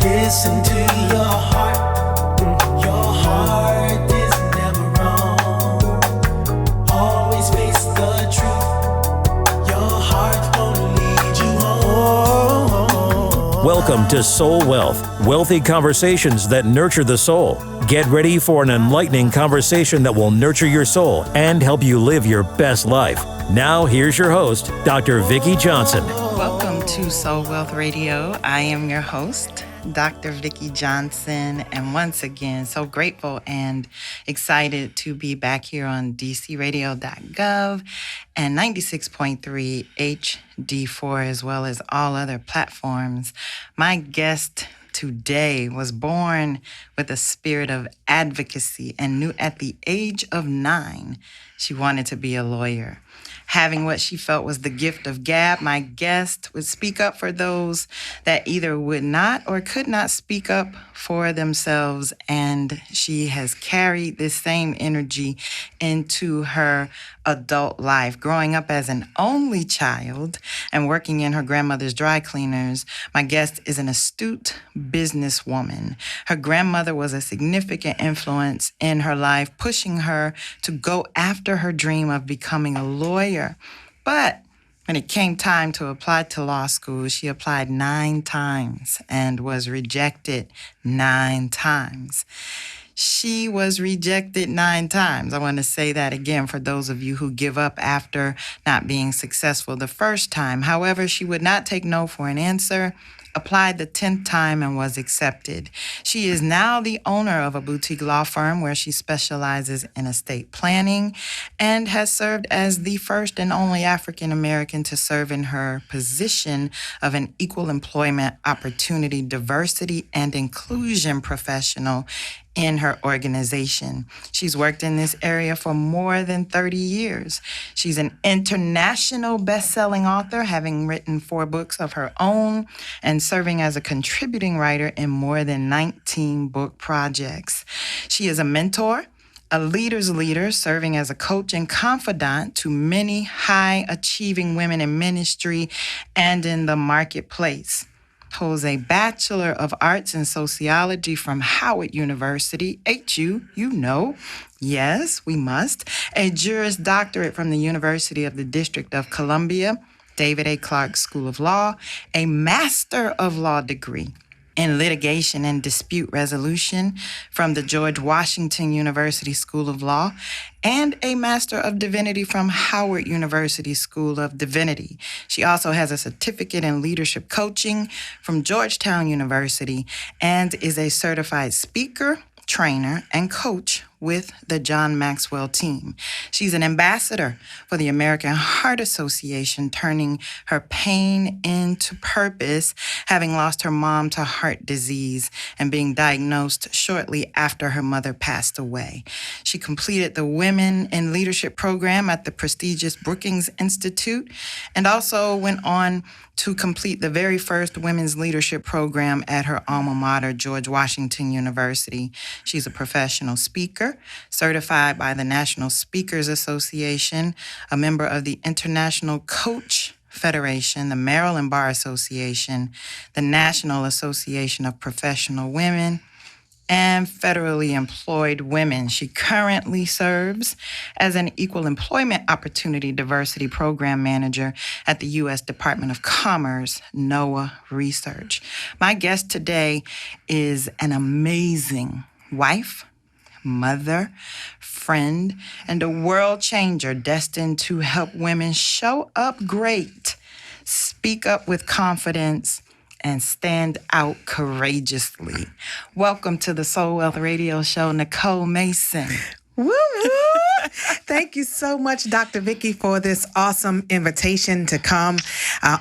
Listen to your heart. Your heart is never wrong. Always face the truth. Your heart won't lead you home. Welcome to Soul Wealth, wealthy conversations that nurture the soul. Get ready for an enlightening conversation that will nurture your soul and help you live your best life. Now, here's your host, Dr. Vicki Johnson. Welcome to Soul Wealth Radio. I am your host, Dr. Vicki Johnson, and once again, so grateful and excited to be back here on dcradio.gov and 96.3 HD4, as well as all other platforms. My guest today was born with a spirit of advocacy and knew at the age of 9 she wanted to be a lawyer. Having what she felt was the gift of gab, my guest would speak up for those that either would not or could not speak up for themselves, and she has carried this same energy into her adult life. Growing up as an only child and working in her grandmother's dry cleaners, my guest is an astute businesswoman. Her grandmother was a significant influence in her life, pushing her to go after her dream of becoming a lawyer. But when it came time to apply to law school, she applied 9 times and was rejected 9 times. She was rejected 9 times. I want to say that again for those of you who give up after not being successful the first time. However, she would not take no for an answer, applied the 10th time, and was accepted. She is now the owner of a boutique law firm where she specializes in estate planning and has served as the first and only African American to serve in her position of an equal employment opportunity, diversity, and inclusion professional in her organization. She's worked in this area for more than 30 years. She's an international best-selling author, having written 4 books of her own and serving as a contributing writer in more than 19 book projects. She is a mentor, a leader's leader, serving as a coach and confidant to many high-achieving women in ministry and in the marketplace. Holds a Bachelor of Arts in Sociology from Howard University, HU, you know. Yes, we must. A Juris Doctorate from the University of the District of Columbia, David A. Clark School of Law, a Master of Law degree in Litigation and Dispute Resolution from the George Washington University School of Law, and a Master of Divinity from Howard University School of Divinity. She also has a certificate in leadership coaching from Georgetown University and is a certified speaker, trainer, and coach with the John Maxwell team. She's an ambassador for the American Heart Association, turning her pain into purpose, having lost her mom to heart disease and being diagnosed shortly after her mother passed away. She completed the Women in Leadership program at the prestigious Brookings Institute and also went on to complete the very first women's leadership program at her alma mater, George Washington University. She's a professional speaker, certified by the National Speakers Association, a member of the International Coach Federation, the Maryland Bar Association, the National Association of Professional Women, and federally employed women. She currently serves as an Equal Employment Opportunity Diversity Program Manager at the U.S. Department of Commerce, NOAA Research. My guest today is an amazing wife, mother, friend, and a world changer destined to help women show up great, speak up with confidence, and stand out courageously. Welcome to the Soul Wealth Radio Show, Nicole Mason. Woo! Thank you so much, Dr. Vicki, for this awesome invitation to come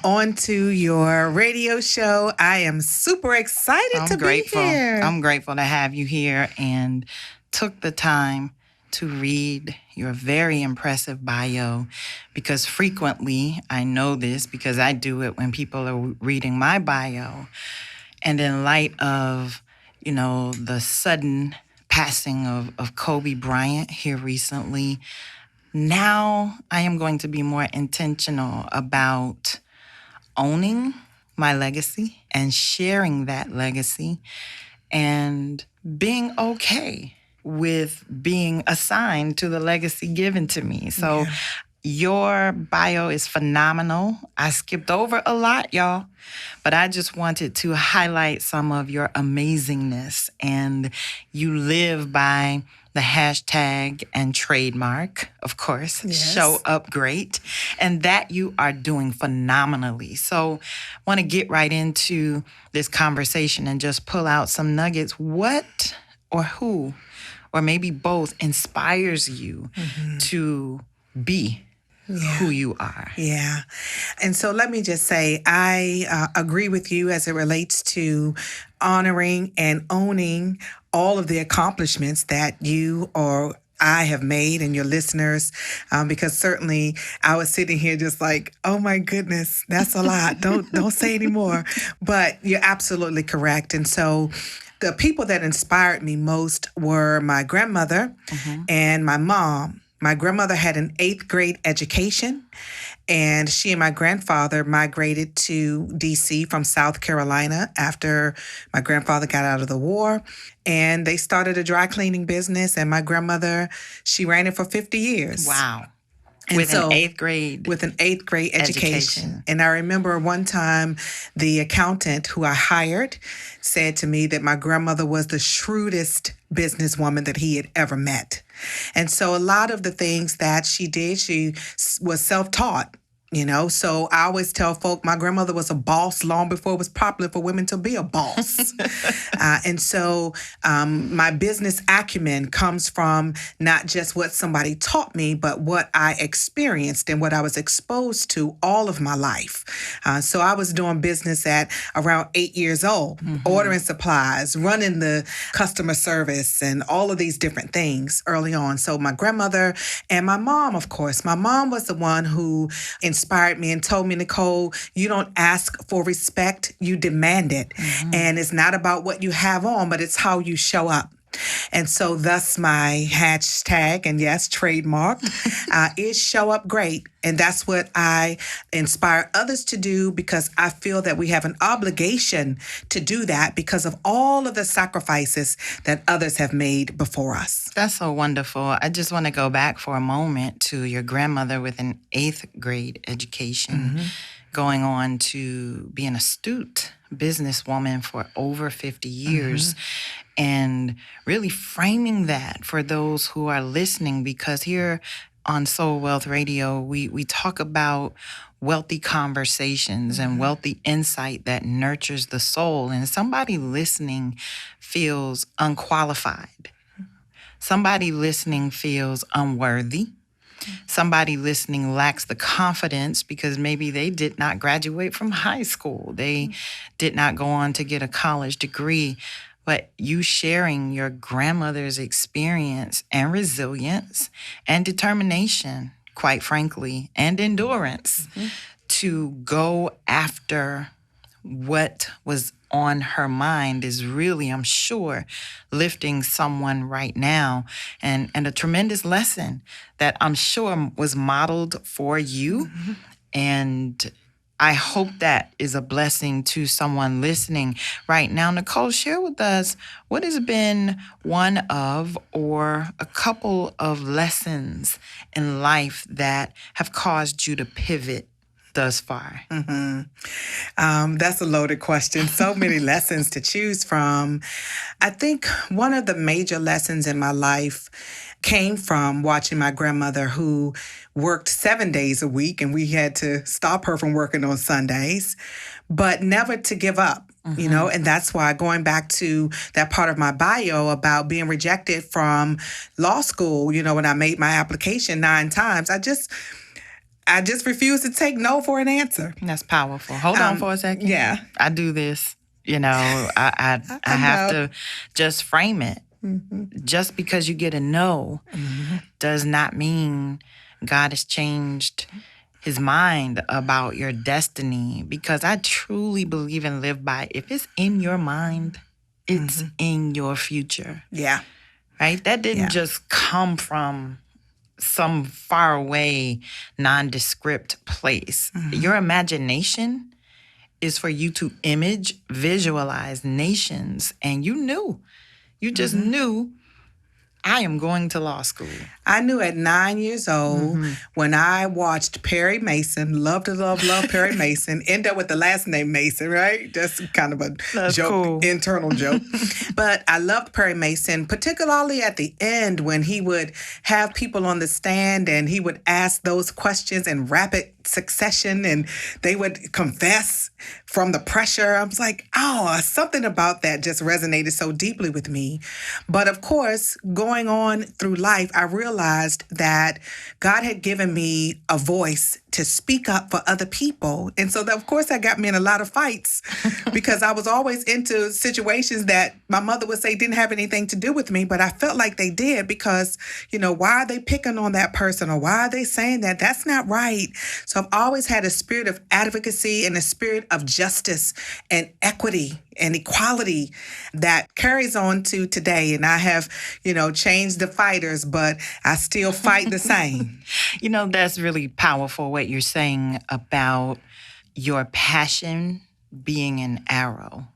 onto your radio show. I am super excited to be here. I'm grateful to have you here and took the time to read your very impressive bio, because frequently, I know this because I do it when people are reading my bio, and in light of, the sudden passing of Kobe Bryant here recently, now I am going to be more intentional about owning my legacy and sharing that legacy and being okay with being assigned to the legacy given to me. So your bio is phenomenal. I skipped over a lot, y'all, but I just wanted to highlight some of your amazingness. And you live by the hashtag and trademark, of course, show up great, and that you are doing phenomenally. So I want to get right into this conversation and just pull out some nuggets. What or who, or maybe both, inspires you to be who you are? Yeah. And so let me just say, I agree with you as it relates to honoring and owning all of the accomplishments that you or I have made and your listeners, because certainly I was sitting here just like, oh my goodness, that's a lot. Don't say anymore. But you're absolutely correct. And so the people that inspired me most were my grandmother and my mom. My grandmother had an 8th grade education, and she and my grandfather migrated to D.C. from South Carolina after my grandfather got out of the war. And they started a dry cleaning business, and my grandmother, she ran it for 50 years. Wow. And with so, an 8th grade. With an 8th grade education. And I remember one time the accountant who I hired said to me that my grandmother was the shrewdest businesswoman that he had ever met. And so a lot of the things that she did, she was self-taught. You know, so I always tell folk my grandmother was a boss long before it was popular for women to be a boss. And so my business acumen comes from not just what somebody taught me, but what I experienced and what I was exposed to all of my life. So I was doing business at around 8 years old, ordering supplies, running the customer service, and all of these different things early on. So my grandmother and my mom, of course, my mom was the one who inspired me and told me, Nicole, you don't ask for respect, you demand it. And it's not about what you have on, but it's how you show up. And so thus my hashtag, and yes, trademarked, is show up great. And that's what I inspire others to do, because I feel that we have an obligation to do that because of all of the sacrifices that others have made before us. That's so wonderful. I just want to go back for a moment to your grandmother with an 8th grade education, going on to be an astute businesswoman for over 50 years. And really framing that for those who are listening, because here on Soul Wealth Radio, we talk about wealthy conversations and wealthy insight that nurtures the soul. And somebody listening feels unqualified. Somebody listening feels unworthy. Somebody listening lacks the confidence because maybe they did not graduate from high school. They did not go on to get a college degree. But you sharing your grandmother's experience and resilience and determination, quite frankly, and endurance to go after what was on her mind is really, I'm sure, lifting someone right now, and a tremendous lesson that I'm sure was modeled for you. And I hope that is a blessing to someone listening right now. Nicole, share with us what has been one of or a couple of lessons in life that have caused you to pivot thus far? That's a loaded question. So many lessons to choose from. I think one of the major lessons in my life came from watching my grandmother, who worked 7 days a week, and we had to stop her from working on Sundays, but never to give up. You know, and that's why, going back to that part of my bio about being rejected from law school, you know, when I made my application 9 times, I just refuse to take no for an answer. That's powerful. Hold on for a second. Yeah. I do this. You know, I have to just frame it. Just because you get a no does not mean God has changed his mind about your destiny, because I truly believe and live by, if it's in your mind, it's in your future. Yeah. Right? That didn't just come from some faraway, nondescript place. Your imagination is for you to visualize nations. And you just knew, I am going to law school. I knew at 9 years old when I watched Perry Mason, love Perry Mason, end up with the last name Mason, right? That's kind of a joke, cool. internal joke. But I loved Perry Mason, particularly at the end when he would have people on the stand and he would ask those questions in rapid succession and they would confess from the pressure. I was like, oh, something about that just resonated so deeply with me. But of course, going on through life, I realized that God had given me a voice to speak up for other people. And so, of course, that got me in a lot of fights because I was always into situations that my mother would say didn't have anything to do with me, but I felt like they did because, why are they picking on that person or why are they saying that? That's not right. So I've always had a spirit of advocacy and a spirit of justice and equity and equality that carries on to today. And I have, changed the fighters, but I still fight the same. That's really powerful what you're saying about your passion being an arrow.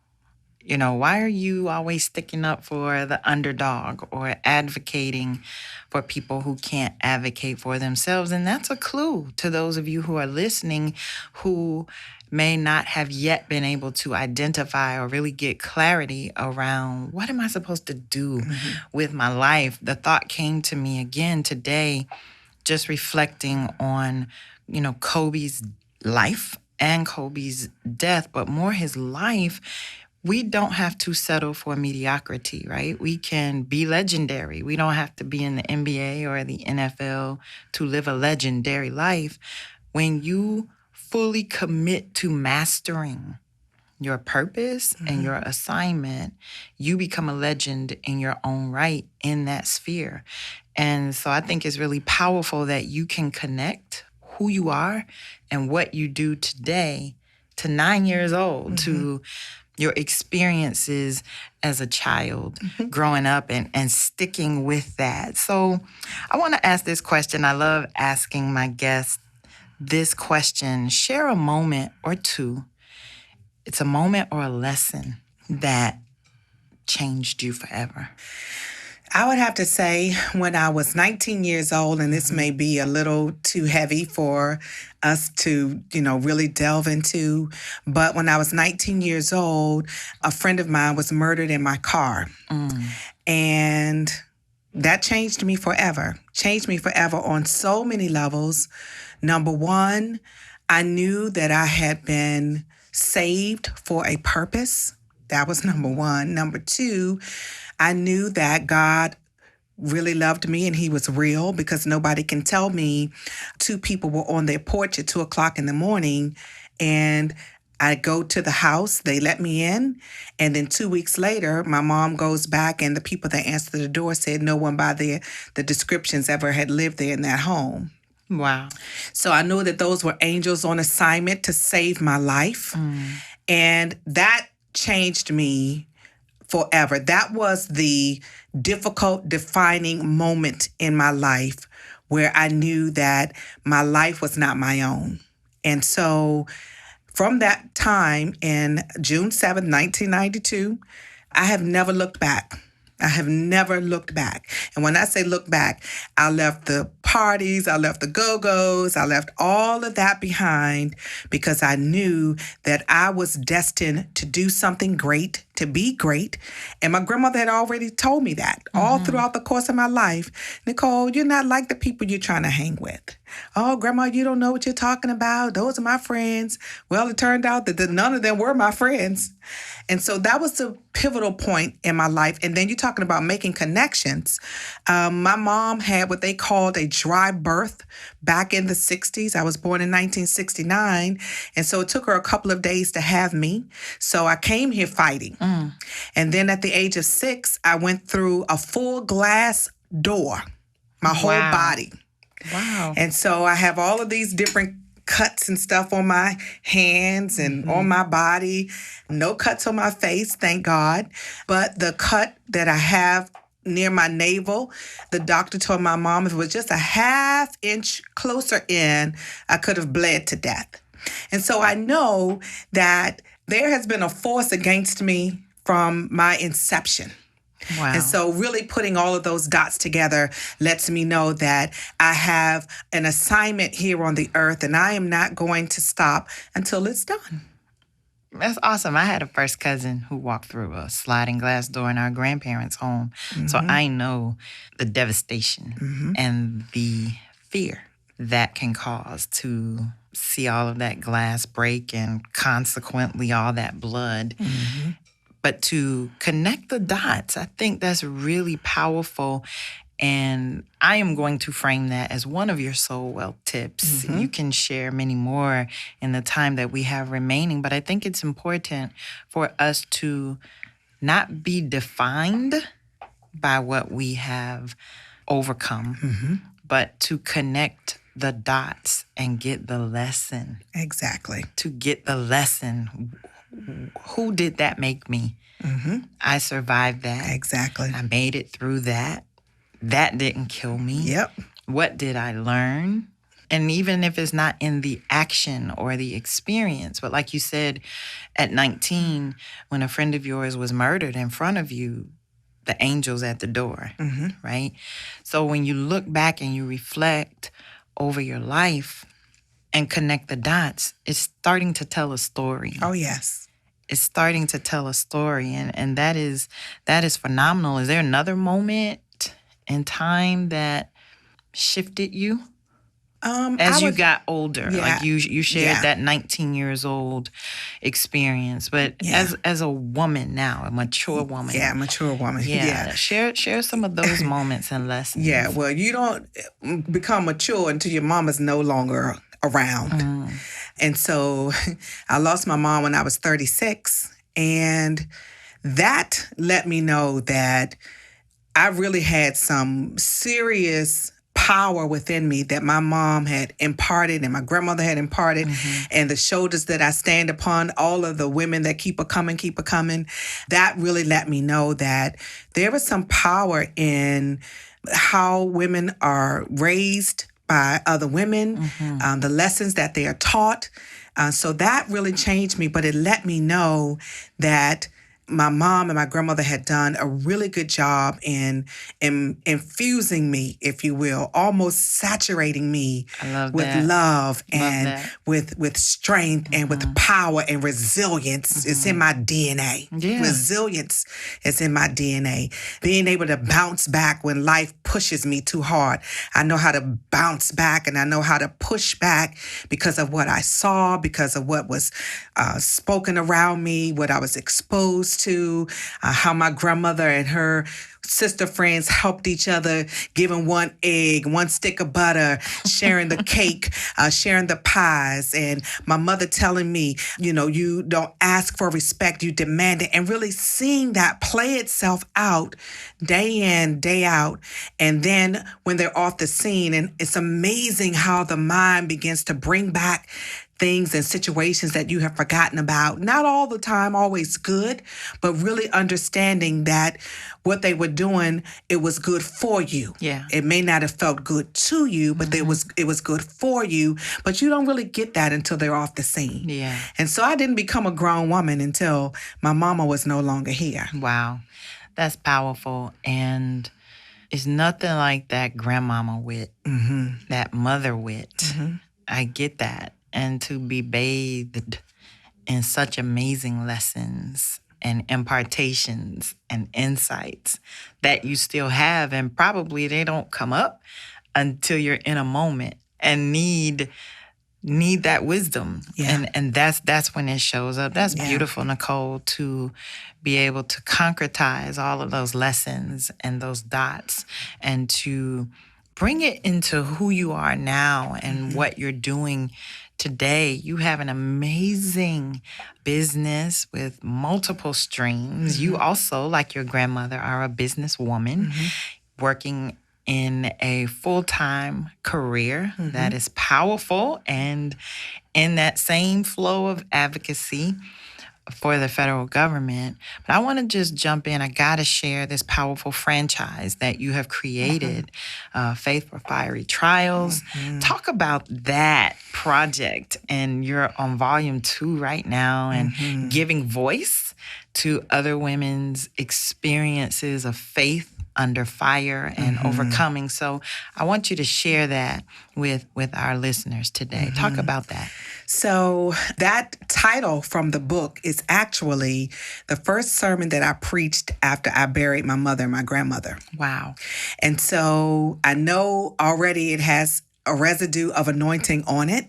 Why are you always sticking up for the underdog or advocating for people who can't advocate for themselves? And that's a clue to those of you who are listening who may not have yet been able to identify or really get clarity around what am I supposed to do with my life. The thought came to me again today, just reflecting on, Kobe's life and Kobe's death, but more his life. We don't have to settle for mediocrity, right? We can be legendary. We don't have to be in the NBA or the NFL to live a legendary life. When you fully commit to mastering your purpose and your assignment, you become a legend in your own right in that sphere. And so I think it's really powerful that you can connect who you are and what you do today to 9 years old, to your experiences as a child growing up and sticking with that. So I want to ask this question. I love asking my guests this question. Share a moment or two. It's a moment or a lesson that changed you forever. I would have to say when I was 19 years old, and this may be a little too heavy for us to, really delve into, but when I was 19 years old, a friend of mine was murdered in my car. And that changed me forever on so many levels. Number one, I knew that I had been saved for a purpose. That was number one. Number two, I knew that God really loved me and he was real because nobody can tell me two people were on their porch at 2:00 in the morning and I go to the house, they let me in, and then 2 weeks later, my mom goes back and the people that answered the door said no one by the descriptions ever had lived there in that home. Wow. So I knew that those were angels on assignment to save my life. And that changed me forever. That was the difficult, defining moment in my life where I knew that my life was not my own. And so from that time in June 7th, 1992, I have never looked back. I have never looked back. And when I say look back, I left the parties, I left the go-go's, I left all of that behind because I knew that I was destined to do something great, to be great. And my grandmother had already told me that all throughout the course of my life. Nicole, you're not like the people you're trying to hang with. Oh, Grandma, you don't know what you're talking about. Those are my friends. Well, it turned out that none of them were my friends. And so that was the pivotal point in my life. And then you're talking about making connections. My mom had what they called a dry birth back in the 60s. I was born in 1969. And so it took her a couple of days to have me. So I came here fighting. And then at the age of 6, I went through a full glass door, my whole body. Wow. And so I have all of these different cuts and stuff on my hands and on my body. No cuts on my face, thank God. But the cut that I have near my navel, the doctor told my mom if it was just a half inch closer in, I could have bled to death. And so I know that there has been a force against me from my inception. Wow. And so really putting all of those dots together lets me know that I have an assignment here on the earth, and I am not going to stop until it's done. That's awesome. I had a first cousin who walked through a sliding glass door in our grandparents' home. So I know the devastation and the fear that can cause to see all of that glass break and consequently all that blood. But to connect the dots, I think that's really powerful. And I am going to frame that as one of your soul wealth tips. You can share many more in the time that we have remaining, but I think it's important for us to not be defined by what we have overcome, but to connect the dots and get the lesson. Exactly. To get the lesson. Who did that make me? I survived that. Exactly. I made it through that. That didn't kill me. Yep. What did I learn? And even if it's not in the action or the experience, but like you said, at 19, when a friend of yours was murdered in front of you, the angel's at the door, right? So when you look back and you reflect over your life and connect the dots, it's starting to tell a story. Oh, yes. It's starting to tell a story, and that is phenomenal. Is there another moment in time that shifted you as you got older? Yeah. Like you shared Yeah. that 19 years old experience, but as a woman now, a mature woman. Yeah, mature woman. Yeah. Share some of those moments and lessons. Yeah, well, you don't become mature until your mama's no longer around. And so I lost my mom when I was 36, and that let me know that I really had some serious power within me that my mom had imparted and my grandmother had imparted, and the shoulders that I stand upon, all of the women that keep a coming, that really let me know that there was some power in how women are raised by other women, the lessons that they are taught. So that really changed me, but it let me know that my mom and my grandmother had done a really good job in infusing me, if you will, almost saturating me with love and with strength and with power and resilience. It's in my DNA. Yeah. Resilience is in my DNA. Being able to bounce back when life pushes me too hard. I know how to bounce back, and I know how to push back because of what I saw, because of what was spoken around me, what I was exposed to, how my grandmother and her sister friends helped each other, giving one egg, one stick of butter, sharing the cake, sharing the pies, and my mother telling me, you don't ask for respect, you demand it, and really seeing that play itself out day in, day out. And then when they're off the scene, and it's amazing how the mind begins to bring back things and situations that you have forgotten about. Not all the time always good, but really understanding that what they were doing, it was good for you. Yeah. It may not have felt good to you, but it was good for you. But you don't really get that until they're off the scene. Yeah. And so I didn't become a grown woman until my mama was no longer here. Wow. That's powerful. And it's nothing like that grandmama wit, that mother wit. I get that. And to be bathed in such amazing lessons and impartations and insights that you still have, and probably they don't come up until you're in a moment and need that wisdom. Yeah. And that's when it shows up. That's beautiful, Nicole, to be able to concretize all of those lessons and those dots and to bring it into who you are now and what you're doing today. You have an amazing business with multiple streams. You also, like your grandmother, are a businesswoman working in a full-time career that is powerful and in that same flow of advocacy. for the federal government. But I want to just jump in. I got to share this powerful franchise that you have created, Faith for Fiery Trials. Talk about that project. And you're on volume 2 right now and giving voice to other women's experiences of faith under fire and overcoming. So I want you to share that with our listeners today. Talk about that. So that title from the book is actually the first sermon that I preached after I buried my mother and my grandmother. Wow. And so I know already it has a residue of anointing on it.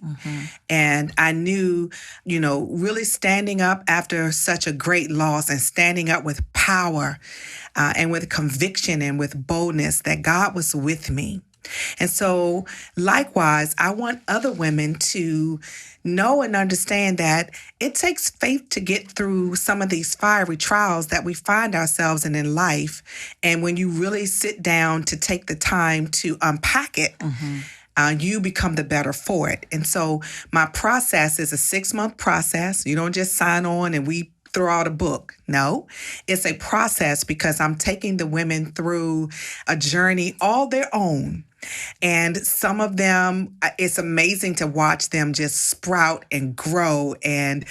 And I knew, really standing up after such a great loss and standing up with power and with conviction and with boldness that God was with me. And so likewise, I want other women to know and understand that it takes faith to get through some of these fiery trials that we find ourselves in life. And when you really sit down to take the time to unpack it, you become the better for it. And so my process is a 6-month process. You don't just sign on and we throw out a book. No, it's a process because I'm taking the women through a journey all their own. And some of them, it's amazing to watch them just sprout and grow and,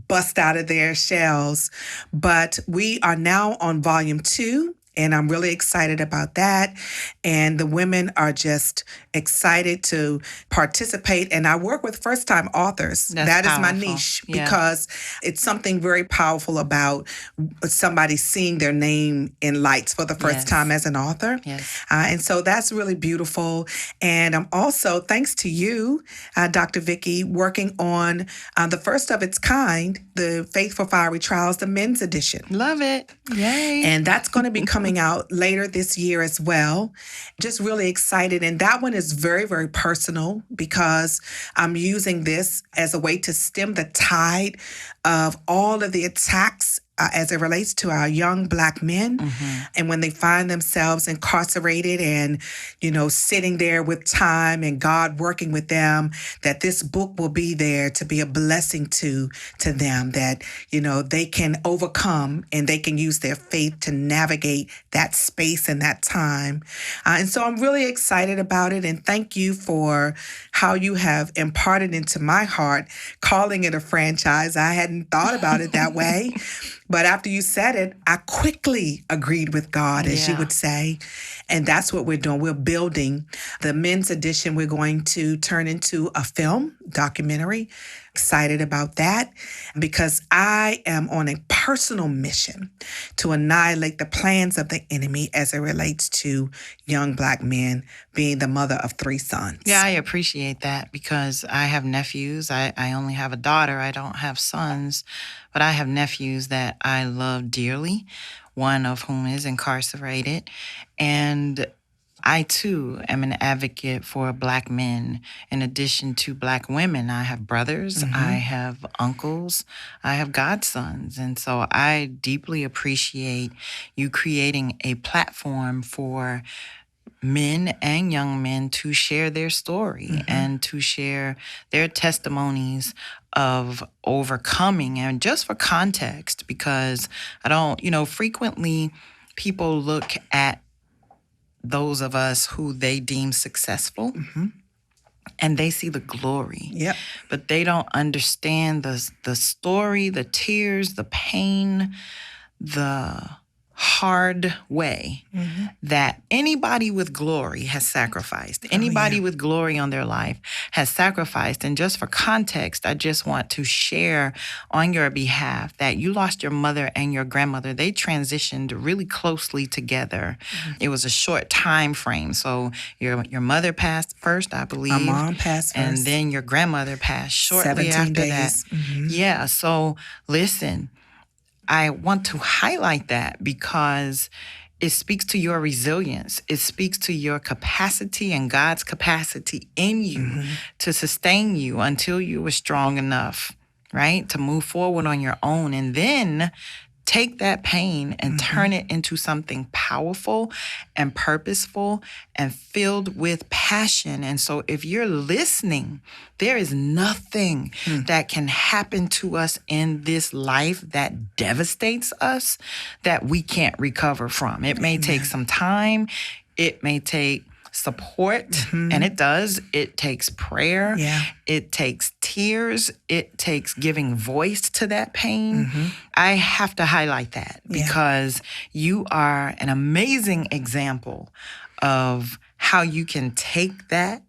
bust out of their shells. But we are now on volume 2. And I'm really excited about that. And the women are just excited to participate. And I work with first-time authors. That is my niche because it's something very powerful about somebody seeing their name in lights for the first time as an author. And so that's really beautiful. And I'm also, thanks to you, Dr. Vicki, working on the first of its kind, the Faith for Fiery Trials, the men's edition. Love it. Yay. And that's going to be coming out later this year as well. Just really excited. And that one is very, very personal because I'm using this as a way to stem the tide of all of the attacks as it relates to our young Black men. And when they find themselves incarcerated and, sitting there with time and God working with them, that this book will be there to be a blessing to them, that, they can overcome and they can use their faith to navigate that space and that time. And so I'm really excited about it. And thank you for how you have imparted into my heart, calling it a franchise. I hadn't thought about it that way. But after you said it, I quickly agreed with God, as you would say. And that's what we're doing. We're building the men's edition. We're going to turn into a film, documentary. Excited about that because I am on a personal mission to annihilate the plans of the enemy as it relates to young Black men, being the mother of 3 sons. Yeah, I appreciate that because I have nephews. I only have a daughter. I don't have sons, but I have nephews that I love dearly, one of whom is incarcerated. And I, too, am an advocate for Black men. In addition to Black women, I have brothers, I have uncles, I have godsons. And so I deeply appreciate you creating a platform for men and young men to share their story and to share their testimonies of overcoming. And just for context, because I don't, frequently people look at those of us who they deem successful, and they see the glory. But they don't understand the story, the tears, the pain, the hard way that anybody with glory has sacrificed. Anybody with glory on their life has sacrificed. And just for context, I just want to share on your behalf that you lost your mother and your grandmother. They transitioned really closely together. It was a short time frame. So your mother passed first, I believe. My mom passed first. And then your grandmother passed shortly 17 after days. that. Yeah. So listen, I want to highlight that because it speaks to your resilience. It speaks to your capacity and God's capacity in you to sustain you until you were strong enough, right, to move forward on your own and then take that pain and turn it into something powerful and purposeful and filled with passion. And so if you're listening, there is nothing that can happen to us in this life that devastates us that we can't recover from. It may take some time. It may take support, and it does. It takes prayer. Yeah. It takes tears. It takes giving voice to that pain. I have to highlight that because you are an amazing example of how you can take that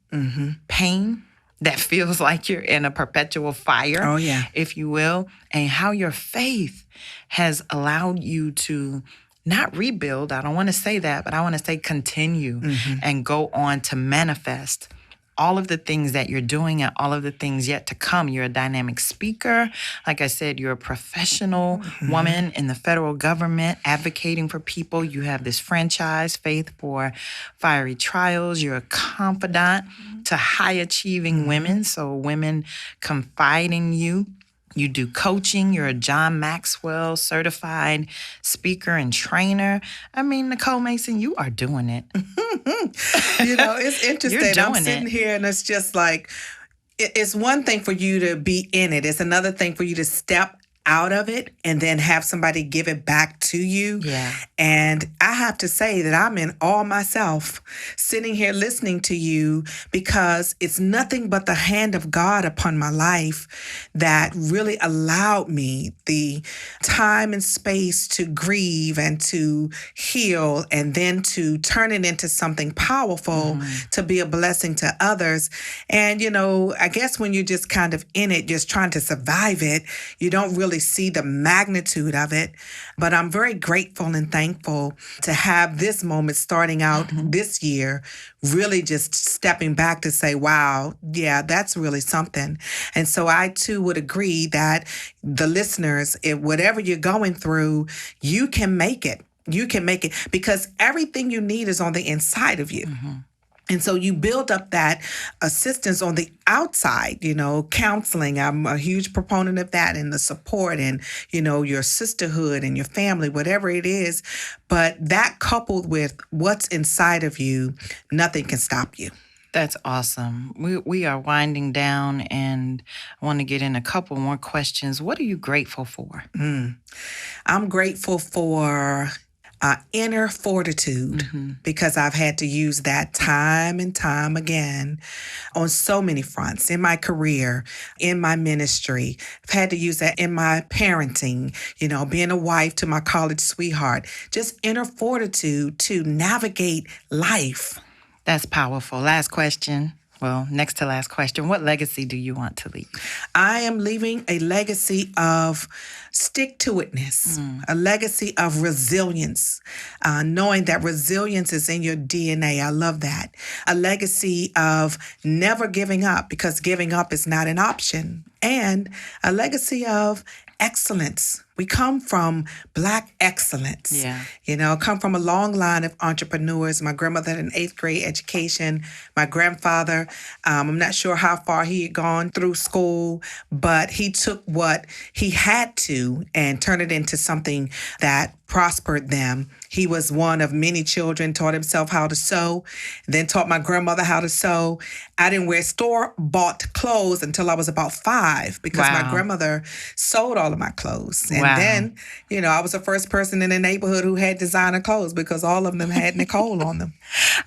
pain that feels like you're in a perpetual fire, if you will, and how your faith has allowed you to not rebuild, I don't want to say that, but I want to say continue and go on to manifest all of the things that you're doing and all of the things yet to come. You're a dynamic speaker. Like I said, you're a professional woman in the federal government advocating for people. You have this franchise, Faith for Fiery Trials. You're a confidant to high-achieving women, so women confide in you. You do coaching. You're a John Maxwell certified speaker and trainer. I mean, Nicole Mason, you are doing it. It's interesting. I'm sitting here and it's just like, it's one thing for you to be in it. It's another thing for you to step out of it and then have somebody give it back to you. Yeah. And I have to say that I'm in awe myself sitting here listening to you because it's nothing but the hand of God upon my life that really allowed me the time and space to grieve and to heal and then to turn it into something powerful to be a blessing to others. And, I guess when you're just kind of in it, just trying to survive it, you don't really see the magnitude of it. But I'm very grateful and thankful to have this moment starting out this year, really just stepping back to say, wow, yeah, that's really something. And so I too would agree that the listeners, if whatever you're going through, you can make it. You can make it because everything you need is on the inside of you. And so you build up that assistance on the outside, counseling. I'm a huge proponent of that and the support and, your sisterhood and your family, whatever it is. But that coupled with what's inside of you, nothing can stop you. That's awesome. We are winding down and I want to get in a couple more questions. What are you grateful for? I'm grateful for inner fortitude because I've had to use that time and time again on so many fronts in my career, in my ministry. I've had to use that in my parenting, being a wife to my college sweetheart, just inner fortitude to navigate life. That's powerful. Last question. Well, next to last question. What legacy do you want to leave? I am leaving a legacy of stick-to-itness, a legacy of resilience, knowing that resilience is in your DNA. I love that. A legacy of never giving up because giving up is not an option. And a legacy of excellence. We come from Black excellence. Come from a long line of entrepreneurs. My grandmother had an 8th grade education. My grandfather, I'm not sure how far he had gone through school, but he took what he had to and turned it into something that prospered them. He was one of many children, taught himself how to sew, then taught my grandmother how to sew. I didn't wear store-bought clothes until I was about 5 because my grandmother sewed all of my clothes. And then, I was the first person in the neighborhood who had designer clothes because all of them had Nicole on them.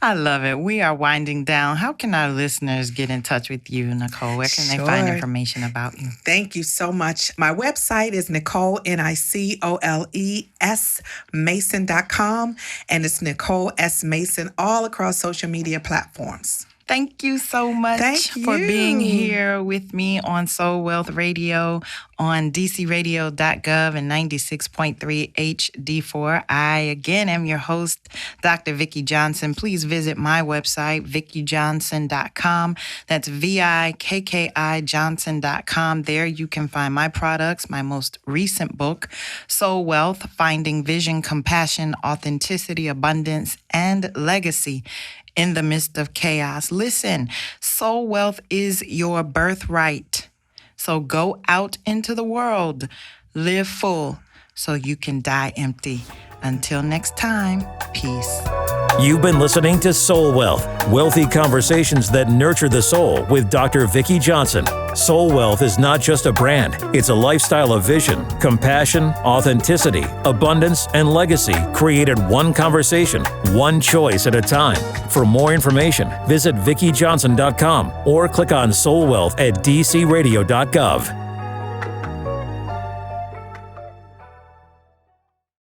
I love it. We are winding down. How can our listeners get in touch with you, Nicole? Where can they find information about you? Thank you so much. My website is Nicole, Nicoles Mason.com, and it's Nicole S. Mason all across social media platforms. Thank you so much for being here with me on Soul Wealth Radio on dcradio.gov and 96.3 HD4. I, again, am your host, Dr. Vicki Johnson. Please visit my website, VickiJohnson.com. That's VIKKI Johnson.com. There you can find my products, my most recent book, Soul Wealth, Finding Vision, Compassion, Authenticity, Abundance, and Legacy in the midst of chaos. Listen, soul wealth is your birthright. So go out into the world, live full, so you can die empty. Until next time, peace. You've been listening to Soul Wealth, wealthy conversations that nurture the soul with Dr. Vicki Johnson. Soul Wealth is not just a brand, it's a lifestyle of vision, compassion, authenticity, abundance, and legacy created one conversation, one choice at a time. For more information, visit VickiJohnson.com or click on Soul Wealth at dcradio.gov.